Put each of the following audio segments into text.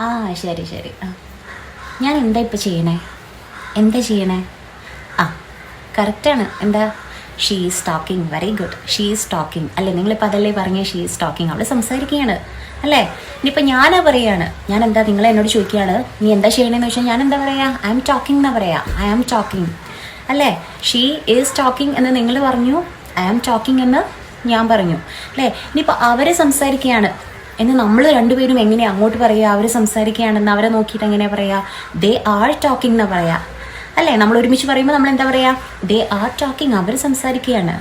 ആ ശരി ശരി. ഞാൻ എന്താ ഇപ്പം ചെയ്യണേ? എന്താ ചെയ്യണേ? ആ കറക്റ്റാണ്. എന്താ? She is talking. Very good. She is talking അല്ലേ? നിങ്ങളിപ്പോൾ അതല്ലേ പറഞ്ഞ ഷീ ഈസ് ടോക്കിംഗ്. അവൾ സംസാരിക്കുകയാണ് അല്ലേ? ഇനിയിപ്പോൾ ഞാനാ പറയാണ്, ഞാൻ എന്താ നിങ്ങൾ എന്നോട് ചോദിക്കുകയാണ് നീ എന്താ ചെയ്യണേന്ന് വെച്ചാൽ ഞാൻ എന്താ പറയുക? ഐ ആം ടോക്കിംഗ് എന്നാ പറയാ. ഐ ആം ടോക്കിംഗ് അല്ലേ? ഷീ ഈസ് ടോക്കിംഗ് എന്ന് നിങ്ങൾ പറഞ്ഞു, ഐ ആം ടോക്കിംഗ് എന്ന് ഞാൻ പറഞ്ഞു അല്ലേ? ഇനിയിപ്പോൾ അവർ സംസാരിക്കുകയാണ് എന്ന് നമ്മൾ രണ്ടുപേരും എങ്ങനെയാണ് അങ്ങോട്ട് പറയുക? അവർ സംസാരിക്കുകയാണെന്ന് അവരെ നോക്കിയിട്ട് എങ്ങനെയാണ് പറയുക? ദേ ആർ ടോക്കിംഗ് എന്നാ പറയാ അല്ലേ? നമ്മൾ ഒരുമിച്ച് പറയുമ്പോൾ നമ്മൾ എന്താ പറയുക? ദേ ആർ ടോക്കിംഗ്. അവർ സംസാരിക്കുകയാണ്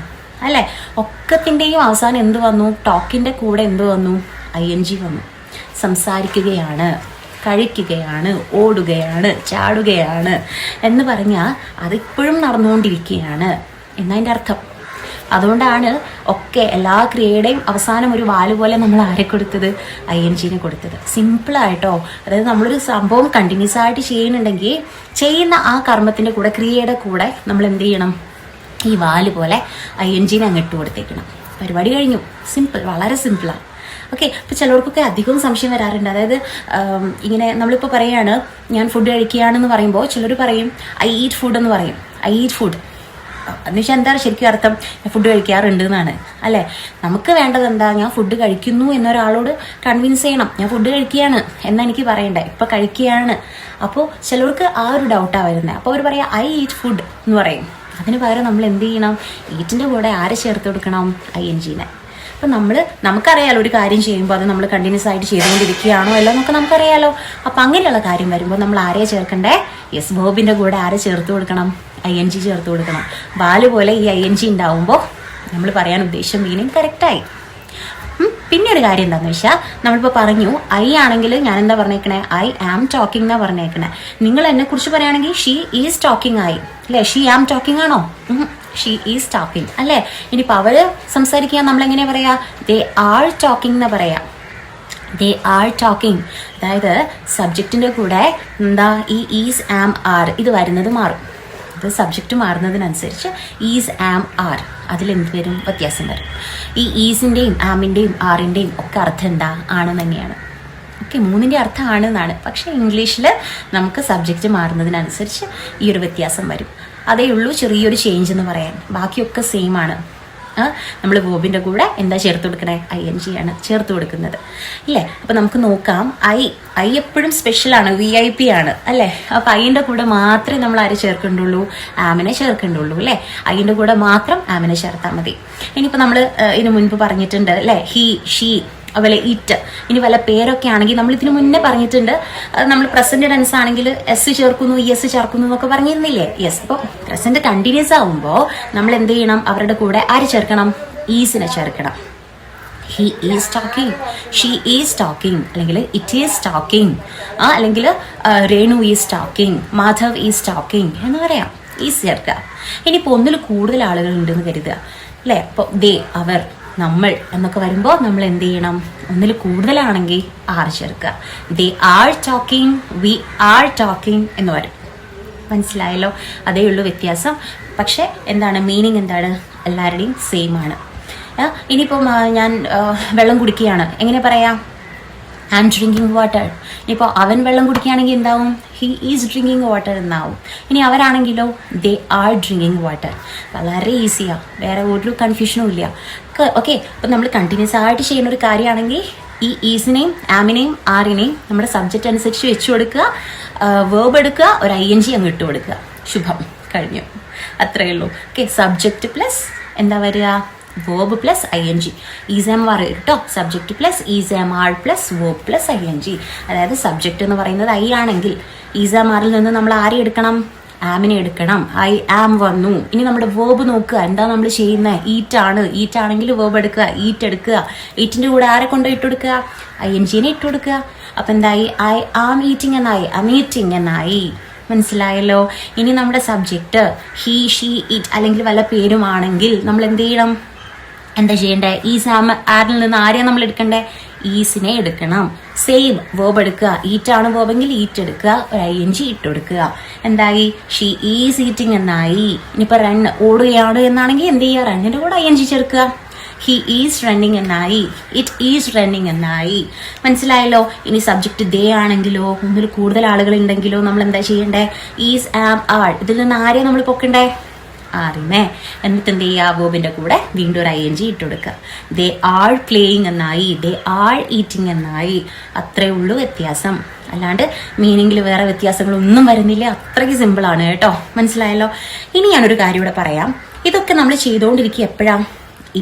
അല്ലേ? ഒക്കത്തിൻ്റെയും അവസാനം എന്ത് വന്നു? ടോക്കിൻ്റെ കൂടെ എന്ത് വന്നു? ING വന്നു. സംസാരിക്കുകയാണ്, കഴിക്കുകയാണ്, ഓടുകയാണ്, ചാടുകയാണ് എന്ന് പറഞ്ഞാൽ അതിപ്പോഴും നടന്നുകൊണ്ടിരിക്കുകയാണ് എന്നതിൻ്റെ അർത്ഥം. അതുകൊണ്ടാണ് ഒക്കെ എല്ലാ ക്രിയയുടെയും അവസാനം ഒരു വാല് പോലെ നമ്മൾ ആരെ കൊടുത്തത്? INGനെ കൊടുത്തത്. സിമ്പിളായിട്ടോ. അതായത് നമ്മളൊരു സംഭവം കണ്ടിന്യൂസ് ആയിട്ട് ചെയ്യുന്നുണ്ടെങ്കിൽ ചെയ്യുന്ന ആ കർമ്മത്തിൻ്റെ കൂടെ, ക്രിയയുടെ കൂടെ നമ്മൾ എന്ത് ചെയ്യണം? ഈ വാല് പോലെ INGനെ അങ്ങിട്ട് കൊടുത്തേക്കണം. പരിപാടി കഴിഞ്ഞു. സിമ്പിൾ, വളരെ സിമ്പിളാണ്. ഓക്കെ. അപ്പോൾ ചിലർക്കൊക്കെ അധികവും സംശയം വരാറുണ്ട്. അതായത് ഇങ്ങനെ നമ്മളിപ്പോൾ പറയുകയാണ് ഞാൻ ഫുഡ് കഴിക്കുകയാണെന്ന് പറയുമ്പോൾ ചിലർ പറയും ഐ ഈറ്റ് ഫുഡ് എന്ന് പറയും. ഐ ഈറ്റ് ഫുഡ് എന്ന് വെച്ചാൽ എന്താ ശരിക്കും അർത്ഥം? ഞാൻ ഫുഡ് കഴിക്കാറുണ്ട് എന്നാണ് അല്ലേ? നമുക്ക് വേണ്ടത് എന്താ? ഞാൻ ഫുഡ് കഴിക്കുന്നു എന്നൊരാളോട് കൺവിൻസ് ചെയ്യണം. ഞാൻ ഫുഡ് കഴിക്കുകയാണ് എന്നാ എനിക്ക് പറയണ്ടേ? ഇപ്പം കഴിക്കുകയാണ്. അപ്പോൾ ചിലർക്ക് ആ ഒരു ഡൗട്ടാണ് വരുന്നത്. അപ്പോൾ അവർ പറയാം ഐ ഈറ്റ് ഫുഡ് എന്ന് പറയും. അതിന് പകരം നമ്മൾ എന്ത് ചെയ്യണം? ഈറ്റിൻ്റെ കൂടെ ആരെ ചേർത്ത് കൊടുക്കണം? INGനെ. അപ്പം നമുക്കറിയാലോ ഒരു കാര്യം ചെയ്യുമ്പോൾ അത് നമ്മൾ കണ്ടിന്യൂസ് ആയിട്ട് ചെയ്തുകൊണ്ടിരിക്കുകയാണോ അല്ലോ എന്നൊക്കെ നമുക്കറിയാലോ. അപ്പം അങ്ങനെയുള്ള കാര്യം വരുമ്പോൾ നമ്മൾ ആരെയാണ് ചേർക്കണ്ടേ? യെസ്, വേർബിൻ്റെ കൂടെ ആരെ ചേർത്ത് കൊടുക്കണം? ING ചേർത്ത് കൊടുക്കണം. ബാല് പോലെ ഈ ING ഉണ്ടാവുമ്പോൾ നമ്മൾ പറയാൻ ഉദ്ദേശിച്ച മീനിങ് കറക്റ്റായി. പിന്നെ ഒരു കാര്യം എന്താണെന്ന് വെച്ചാൽ നമ്മളിപ്പോൾ പറഞ്ഞു ഐ ആണെങ്കിൽ ഞാൻ എന്താ പറഞ്ഞേക്കണേ? ഐ ആം ടോക്കിംഗ് എന്നാ പറഞ്ഞേക്കണേ. നിങ്ങൾ എന്നെ കുറിച്ച് പറയുകയാണെങ്കിൽ ഷീ ഈസ് ടോക്കിംഗ് ആയി അല്ലേ? ഷീ ആം ടോക്കിംഗ് ആണോ? ഷീ ഈസ് ടോക്കിംഗ് അല്ലേ? ഇനിയിപ്പോൾ അവർ സംസാരിക്കുക നമ്മളെങ്ങനെയാ പറയാ? ദേ ആർ ടോക്കിംഗ് എന്നാ പറയാ. ദേ ആർ ടോക്കിംഗ്. അതായത് സബ്ജക്റ്റിൻ്റെ കൂടെ എന്താ ഈ ഈസ് ആം ആർ ഇത് വരുന്നത് മാറും. ഇത് സബ്ജക്റ്റ് മാറുന്നതിനനുസരിച്ച് ഈസ് ആം ആർ അതിലെന്ത് വരും? വ്യത്യാസം വരും. ഈ ഈസിൻ്റെയും ആമിൻ്റെയും ആറിൻ്റെയും ഒക്കെ അർത്ഥം എന്താ? ആണ് തന്നെയാണ്. ഓക്കെ, മൂന്നിൻ്റെ അർത്ഥം ആണ് എന്നാണ്. പക്ഷേ ഇംഗ്ലീഷിൽ നമുക്ക് സബ്ജക്റ്റ് മാറുന്നതിനനുസരിച്ച് ഈ ഒരു വ്യത്യാസം വരും. അതേ ഉള്ളൂ ചെറിയൊരു ചേഞ്ച് എന്ന് പറയാൻ. ബാക്കിയൊക്കെ സെയിം ആണ്. നമ്മൾ വേർബിൻ്റെ കൂടെ എന്താ ചേർത്ത് കൊടുക്കണേ? ING ആണ് ചേർത്ത് കൊടുക്കുന്നത് ഇല്ലേ? അപ്പം നമുക്ക് നോക്കാം. ഐ എപ്പോഴും സ്പെഷ്യലാണ്, VIP ആണ് അല്ലേ? അപ്പം ഐൻ്റെ കൂടെ മാത്രമേ നമ്മൾ ആരെ ചേർക്കേണ്ടുള്ളൂ? ആമിനെ ചേർക്കേണ്ടുള്ളൂ അല്ലേ? ഐൻ്റെ കൂടെ മാത്രം ആമിനെ ചേർത്താൽ മതി. ഇനിയിപ്പോൾ നമ്മൾ ഇതിന് മുൻപ് പറഞ്ഞിട്ടുണ്ട് അല്ലേ? ഹി, ഷീ, അതുപോലെ ഇറ്റ്. ഇനി വല്ല പേരൊക്കെ ആണെങ്കിൽ നമ്മൾ ഇതിന് മുന്നേ പറഞ്ഞിട്ടുണ്ട്. നമ്മൾ പ്രസന്റ് ടെൻസ് ആണെങ്കിൽ എസ് ചേർക്കുന്നു, ES ചേർക്കുന്നു എന്നൊക്കെ പറഞ്ഞിരുന്നില്ലേ? യെസ്. അപ്പോൾ പ്രസന്റ് കണ്ടിന്യൂസ് ആവുമ്പോൾ നമ്മൾ എന്ത് ചെയ്യണം? അവരുടെ കൂടെ ആര് ചേർക്കണം? ഈസിനെ ചേർക്കണം. He is talking, she is talking, അല്ലെങ്കിൽ ഇറ്റ് ഈസ് ടോക്കിംഗ്, അല്ലെങ്കിൽ Renu is talking, Madhav is talking എന്ന് പറയാം. ഈസ് ചേർക്കുക. ഇനിയിപ്പോൾ ഒന്നിൽ കൂടുതൽ ആളുകൾ ഉണ്ടെന്ന് കരുതുക അല്ലേ? അപ്പോൾ ദേ, അവർ, നമ്മൾ എന്നൊക്കെ വരുമ്പോൾ നമ്മൾ എന്ത് ചെയ്യണം? ഒന്നിൽ കൂടുതലാണെങ്കിൽ ആർ ചേർക്കുക. They are talking, we are talking എന്ന് വരും. മനസ്സിലായല്ലോ? അതേ ഉള്ളൂ വ്യത്യാസം. പക്ഷെ എന്താണ് മീനിങ്? എന്താണ്? എല്ലാവരുടെയും സെയിം ആണ്. ഇനിയിപ്പം ഞാൻ വെള്ളം കുടിക്കുകയാണ്, എങ്ങനെ പറയാം? I am drinking water. ഇനിയിപ്പോൾ അവൻ വെള്ളം കുടിക്കുകയാണെങ്കിൽ എന്താവും? ഹി ഈസ് ഡ്രിങ്കിങ് വാട്ടർ എന്നാവും. ഇനി അവരാണെങ്കിലോ? They are drinking water. വളരെ ഈസിയാണ്, വേറെ ഒരു കൺഫ്യൂഷനും ഇല്ല. ഓക്കെ. അപ്പം നമ്മൾ കണ്ടിന്യൂസ് ആയിട്ട് ചെയ്യുന്ന ഒരു കാര്യമാണെങ്കിൽ ഈ ഈസിനെയും ആമിനെയും ആറിനെയും നമ്മുടെ സബ്ജക്റ്റ് അനുസരിച്ച് വെച്ച് കൊടുക്കുക. വേർബ് എടുക്കുക, ഒരു ING അങ്ങ് ഇട്ട് കൊടുക്കുക. ശുഭം, കഴിഞ്ഞു. അത്രയേ ഉള്ളൂ. ഓക്കെ. സബ്ജക്റ്റ് പ്ലസ് എന്താ വരിക? Verb plus ING. Is am are കേട്ടോ. Subject plus is am are plus verb plus ING. അതായത് സബ്ജക്റ്റ് എന്ന് പറയുന്നത് ഐ ആണെങ്കിൽ ഈസാം ആറിൽ നിന്ന് നമ്മൾ ആരെ എടുക്കണം? ആമിനെ എടുക്കണം. ഐ ആം വന്നു. ഇനി നമ്മുടെ വേർബ് നോക്കുക. എന്താ നമ്മൾ ചെയ്യുന്നത്? ഈറ്റ് ആണ്. ഈറ്റ് ആണെങ്കിൽ വേർബ് എടുക്കുക, ഈറ്റ് എടുക്കുക. ഈറ്റിൻ്റെ കൂടെ ആരെ കൊണ്ട് ഇട്ട് കൊടുക്കുക? INGനെ ഇട്ട് കൊടുക്കുക. അപ്പം എന്തായി? ഐ ആം ഈറ്റിംഗ് എന്നായി, ഐ ആം ഈറ്റിംഗ് എന്നായി. മനസ്സിലായല്ലോ? ഇനി നമ്മുടെ സബ്ജക്റ്റ് ഹി, ഷീ, ഇറ്റ് അല്ലെങ്കിൽ വല്ല പേരുമാണെങ്കിൽ നമ്മൾ എന്ത് ചെയ്യണം? എന്താ ചെയ്യണ്ടേ? ഈസ് ആം ആറിൽ നിന്ന് ആരെയാണ് നമ്മൾ എടുക്കണ്ടേ? ഈസിനെ എടുക്കണം. സെയിം വേർബ് എടുക്കുക. ഈറ്റാണ് വേർബെങ്കിൽ ഈറ്റ് എടുക്കുക, ഒരു ING ഇട്ട് കൊടുക്കുക. എന്തായി? ഷീ ഈസ് ഈറ്റിംഗ് എന്നായി. ഇനിയിപ്പോൾ റൺ, ഓടുകയാണ് എന്നാണെങ്കിൽ എന്ത് ചെയ്യുക? റണ്ണിൻ്റെ കൂടെ ING ചേർക്കുക. ഹി ഈസ് റണ്ണിങ് എന്നായി, ഇറ്റ് ഈസ് റണ്ണിങ് എന്നായി. മനസ്സിലായല്ലോ? ഇനി സബ്ജക്റ്റ് ദേ ആണെങ്കിലോ, ഒന്നിൽ കൂടുതൽ ആളുകൾ ഉണ്ടെങ്കിലോ നമ്മൾ എന്താ ചെയ്യണ്ടേ? Is, am, are. ഇതിൽ നിന്ന് ആരെ നമ്മൾ പൊക്കണ്ടേ? ആറിനെ. എന്നിട്ട് എന്ത് ചെയ്യുക? വേർബിന്റെ കൂടെ വീണ്ടും ഒരു ING ഇട്ട് കൊടുക്കുക. ദേ ആർ പ്ലേയിങ് എന്നായി, ദേ ആർ ഈറ്റിംഗ് എന്നായി. അത്രേ ഉള്ളൂ വ്യത്യാസം. അല്ലാണ്ട് മീനിങ്ങിൽ വേറെ വ്യത്യാസങ്ങളൊന്നും വരുന്നില്ല. അത്രയ്ക്ക് സിമ്പിൾ ആണ് കേട്ടോ. മനസ്സിലായല്ലോ? ഇനി ഞാനൊരു കാര്യം ഇവിടെ പറയാം. ഇതൊക്കെ നമ്മൾ ചെയ്തുകൊണ്ടിരിക്കുക എപ്പോഴാണ്?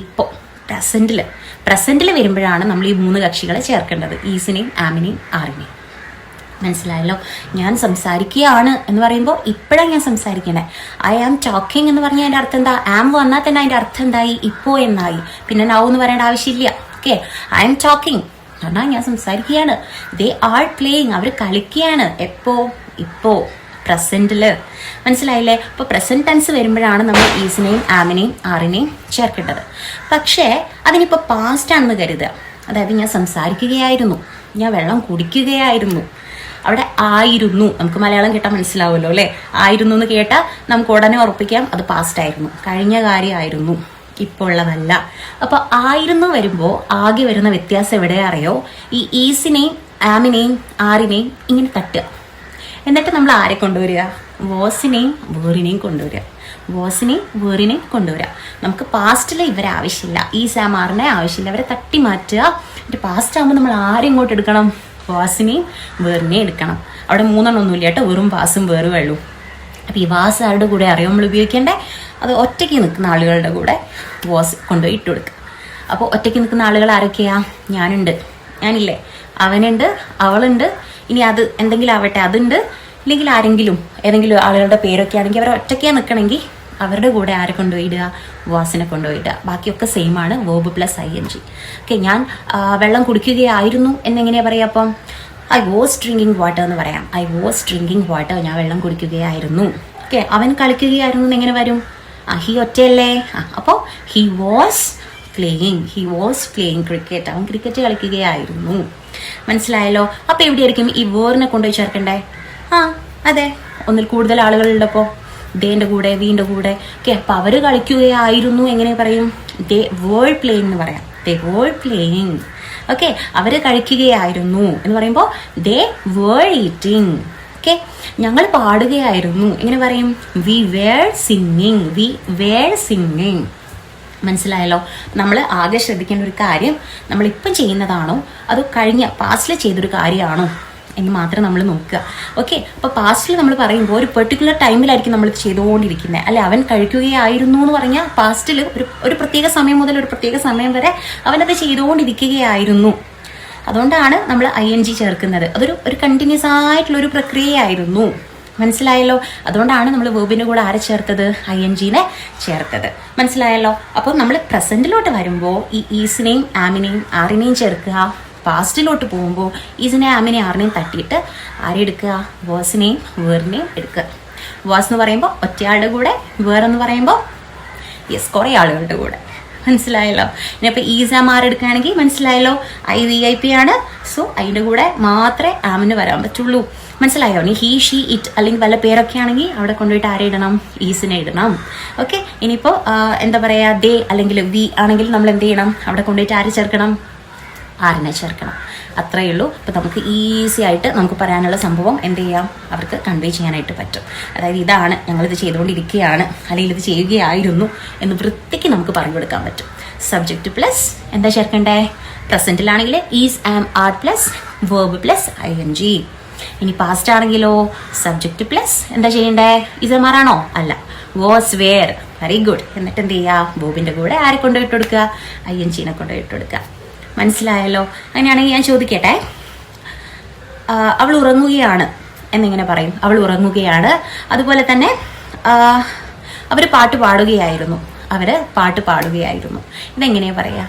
ഇപ്പോൾ പ്രസന്റിൽ വരുമ്പോഴാണ് നമ്മൾ ഈ 3 കക്ഷികളെ ചേർക്കേണ്ടത്. ഈസിനെയും ആമിനെയും ആറിനെയും. മനസ്സിലായല്ലോ? ഞാൻ സംസാരിക്കുകയാണ് എന്ന് പറയുമ്പോൾ ഇപ്പോഴാണ് ഞാൻ സംസാരിക്കണേ. ഐ ആം ടോക്കിംഗ് എന്ന് പറഞ്ഞാൽ അതിൻ്റെ അർത്ഥം എന്താ? ആം വന്നാൽ തന്നെ അതിൻ്റെ അർത്ഥം എന്തായി? ഇപ്പോൾ എന്നായി. പിന്നെ നൗ എന്ന് പറയേണ്ട ആവശ്യമില്ല. ഓക്കെ, ഐ ആം ടോക്കിംഗ് പറഞ്ഞാൽ ഞാൻ സംസാരിക്കുകയാണ്. ദേ ആർ പ്ലേയിങ്, അവർ കളിക്കുകയാണ്. ഇപ്പോൾ പ്രസന്റില്. മനസ്സിലായില്ലേ? അപ്പോൾ പ്രസന്റ് ടെൻസ് വരുമ്പോഴാണ് നമ്മൾ ഈസിനെയും ആമിനെയും ആറിനെയും ചേർക്കേണ്ടത്. പക്ഷേ അതിനിപ്പോൾ പാസ്റ്റ് ആണെന്ന് കരുതുക. അതായത് ഞാൻ സംസാരിക്കുകയായിരുന്നു, ഞാൻ വെള്ളം കുടിക്കുകയായിരുന്നു. അവിടെ ആയിരുന്നു, നമുക്ക് മലയാളം കേട്ടാൽ മനസ്സിലാവുമല്ലോ അല്ലേ? ആയിരുന്നു എന്ന് കേട്ടാൽ നമുക്ക് ഉടനെ ഉറപ്പിക്കാം അത് പാസ്റ്റ് ആയിരുന്നു, കഴിഞ്ഞ കാര്യമായിരുന്നു, ഇപ്പോൾ ഉള്ളതല്ല. അപ്പൊ ആയിരുന്നു വരുമ്പോൾ ആകെ വരുന്ന വ്യത്യാസം എവിടെയാ അറിയോ? ഈ ഈസിനെയും ആമിനെയും ആറിനെയും ഇങ്ങനെ തട്ടുക. എന്നിട്ട് നമ്മൾ ആരെ കൊണ്ടുവരിക? വോസിനെയും വേറിനെയും കൊണ്ടുവരിക. വോസിനെയും വേറിനെയും കൊണ്ടുവരിക. നമുക്ക് പാസ്റ്റിൽ ഇവരെ ആവശ്യമില്ല, ഈ സാമാറിനെ ആവശ്യമില്ല, അവരെ തട്ടി മാറ്റുക. പാസ്റ്റ് ആകുമ്പോൾ നമ്മൾ ആരെ ഇങ്ങോട്ട് എടുക്കണം? വാസിനെയും വേറിനെയും എടുക്കണം. അവിടെ 3 ഒന്നുമില്ല കേട്ടോ, വെറും വാസും വേറും ഉള്ളൂ. അപ്പം ഈ വാസ് ആരുടെ കൂടെ അറിയാം നമ്മൾ ഉപയോഗിക്കേണ്ടേ? അത് ഒറ്റയ്ക്ക് നിൽക്കുന്ന ആളുകളുടെ കൂടെ വാസ് കൊണ്ടുപോയി ഇട്ട് കൊടുക്കുക. അപ്പോൾ ഒറ്റയ്ക്ക് നിൽക്കുന്ന ആളുകൾ ആരൊക്കെയാ? ഞാനുണ്ട്, ഞാനില്ലേ, അവനുണ്ട്, അവളുണ്ട്, ഇനി അത് എന്തെങ്കിലും ആവട്ടെ, അതുണ്ട്, ഇല്ലെങ്കിൽ ആരെങ്കിലും ഏതെങ്കിലും ആളുകളുടെ പേരൊക്കെ ആണെങ്കിൽ അവർ ഒറ്റയ്ക്കാണ് നിൽക്കണമെങ്കിൽ അവരുടെ കൂടെ ആരെ കൊണ്ടുപോയിടുക? വാസിനെ കൊണ്ടുപോയിടുക. ബാക്കിയൊക്കെ സെയിം ആണ്, വേർബ് പ്ലസ് ING. ഓക്കെ, ഞാൻ വെള്ളം കുടിക്കുകയായിരുന്നു എന്നെങ്ങനെയാ പറയാ? അപ്പം ഐ വാസ് ഡ്രിങ്കിങ് വാട്ടർ എന്ന് പറയാം. ഐ വാസ് ഡ്രിങ്കിങ് വാട്ടർ, ഞാൻ വെള്ളം കുടിക്കുകയായിരുന്നു. ഓക്കെ, അവൻ കളിക്കുകയായിരുന്നു എന്നെങ്ങനെ വരും? ഹി ഒറ്റയല്ലേ? അപ്പോൾ ഹി വാസ് പ്ലേയിങ് ക്രിക്കറ്റ്, അവൻ ക്രിക്കറ്റ് കളിക്കുകയായിരുന്നു. മനസ്സിലായല്ലോ? അപ്പോൾ എവിടെയായിരിക്കും ഈ വേറിനെ കൊണ്ടുപോയി ചേർക്കണ്ടേ? അതെ, ഒന്നിൽ കൂടുതൽ ആളുകളുള്ളപ്പോൾ ദേന്റെ കൂടെ, വീന്റെ കൂടെ. ഓക്കെ, അപ്പൊ അവര് കളിക്കുകയായിരുന്നു എങ്ങനെ പറയും? ദേ വേർ പ്ലേയിങ് എന്ന് പറയാം. They were playing. ഓക്കെ, അവര് കഴിക്കുകയായിരുന്നു എന്ന് പറയുമ്പോൾ ദേ വേർ ഈറ്റിംഗ്. ഓക്കെ, ഞങ്ങൾ പാടുകയായിരുന്നു എങ്ങനെ പറയും? We were singing. മനസ്സിലായല്ലോ? നമ്മൾ ആകെ ശ്രദ്ധിക്കേണ്ട ഒരു കാര്യം, നമ്മളിപ്പം ചെയ്യുന്നതാണോ അതോ കഴിഞ്ഞ പാസ്റ്റിൽ ചെയ്തൊരു കാര്യമാണോ എന്ന് മാത്രം നമ്മൾ നോക്കുക. ഓക്കെ, അപ്പോൾ പാസ്റ്റിൽ നമ്മൾ പറയുമ്പോൾ ഒരു പെർട്ടിക്കുലർ ടൈമിലായിരിക്കും നമ്മൾ ചെയ്തുകൊണ്ടിരിക്കുന്നത്. അല്ലെ, അവൻ കഴിക്കുകയായിരുന്നു എന്ന് പറഞ്ഞാൽ പാസ്റ്റിൽ ഒരു പ്രത്യേക സമയം മുതൽ ഒരു പ്രത്യേക സമയം വരെ അവനത് ചെയ്തുകൊണ്ടിരിക്കുകയായിരുന്നു. അതുകൊണ്ടാണ് നമ്മൾ ING ചേർക്കുന്നത്. അതൊരു കണ്ടിന്യൂസ് ആയിട്ടുള്ളൊരു പ്രക്രിയയായിരുന്നു. മനസ്സിലായല്ലോ? അതുകൊണ്ടാണ് നമ്മൾ വേർബിന്റെ കൂടെ ആരെ ചേർത്തത്? INGനെ ചേർത്തത്. മനസ്സിലായല്ലോ? അപ്പോൾ നമ്മൾ പ്രസന്റിലോട്ട് വരുമ്പോൾ ഈ ഈസിനെയും ആമിനെയും ആറിനെയും ചേർക്കുക. പാസ്റ്റിലോട്ട് പോകുമ്പോൾ ഈസിനെ ആമിനെ ആറിനെയും തട്ടിയിട്ട് ആരെടുക്കുക? വാസിനെയും വേറിനെയും എടുക്കുക. വാസ് എന്ന് പറയുമ്പോൾ ഒറ്റയാളുടെ കൂടെ, വേറെന്ന് പറയുമ്പോൾ കുറേ ആളുകളുടെ കൂടെ. മനസ്സിലായല്ലോ? ഇനിയിപ്പോൾ ഈസാം ആരെടുക്കുകയാണെങ്കിൽ മനസ്സിലായല്ലോ, IVIP ആണ്. സോ അതിൻ്റെ കൂടെ മാത്രമേ ആമിന് വരാൻ പറ്റുള്ളൂ. മനസ്സിലായോ? ഇനി ഹി, ഷീ, ഇറ്റ് അല്ലെങ്കിൽ വല്ല പേരൊക്കെ ആണെങ്കിൽ അവിടെ കൊണ്ടുപോയിട്ട് ആരെ ഇടണം? ഈസിനെ ഇടണം. ഓക്കെ, ഇനിയിപ്പോൾ എന്താ പറയുക, ദേ അല്ലെങ്കിൽ വി ആണെങ്കിൽ നമ്മൾ എന്ത് ചെയ്യണം? അവിടെ കൊണ്ടുപോയിട്ട് ആരെ ചേർക്കണം? ആറിനെ ചേർക്കണം. അത്രയേ ഉള്ളൂ. അപ്പോൾ നമുക്ക് ഈസി ആയിട്ട് നമുക്ക് പറയാനുള്ള സംഭവം എന്ത് ചെയ്യാം? അവർക്ക് കൺവേ ചെയ്യാനായിട്ട് പറ്റും. അതായത് ഇതാണ്, ഞങ്ങളിത് ചെയ്തുകൊണ്ടിരിക്കുകയാണ് അല്ലെങ്കിൽ ഇത് ചെയ്യുകയായിരുന്നു എന്ന് വൃത്തിക്ക് നമുക്ക് പറഞ്ഞു കൊടുക്കാൻ പറ്റും. സബ്ജക്റ്റ് പ്ലസ് എന്താ ചേർക്കണ്ടേ? പ്രസന്റിലാണെങ്കിൽ is, am, are plus verb plus ING. ഇനി പാസ്റ്റ് ആണെങ്കിലോ സബ്ജക്റ്റ് പ്ലസ് എന്താ ചെയ്യണ്ടേ? ഈസ്, ആം, ആർ ആണോ? അല്ല, വാസ്, വേർ. Very good. എന്നിട്ട് എന്ത് ചെയ്യുക? വേർബിന്റെ കൂടെ ആരെ കൊണ്ടുപോയിട്ട് കൊടുക്കുക? INGനെ കൊണ്ടുപോയിട്ട് കൊടുക്കുക. മനസ്സിലായല്ലോ? അങ്ങനെയാണെങ്കിൽ ഞാൻ ചോദിക്കട്ടെ, അവൾ ഉറങ്ങുകയാണ് എന്നിങ്ങനെ പറയും. അവൾ ഉറങ്ങുകയാണ്. അതുപോലെ തന്നെ അവർ പാട്ട് പാടുകയായിരുന്നു. ഇതെങ്ങനെയാ പറയാ?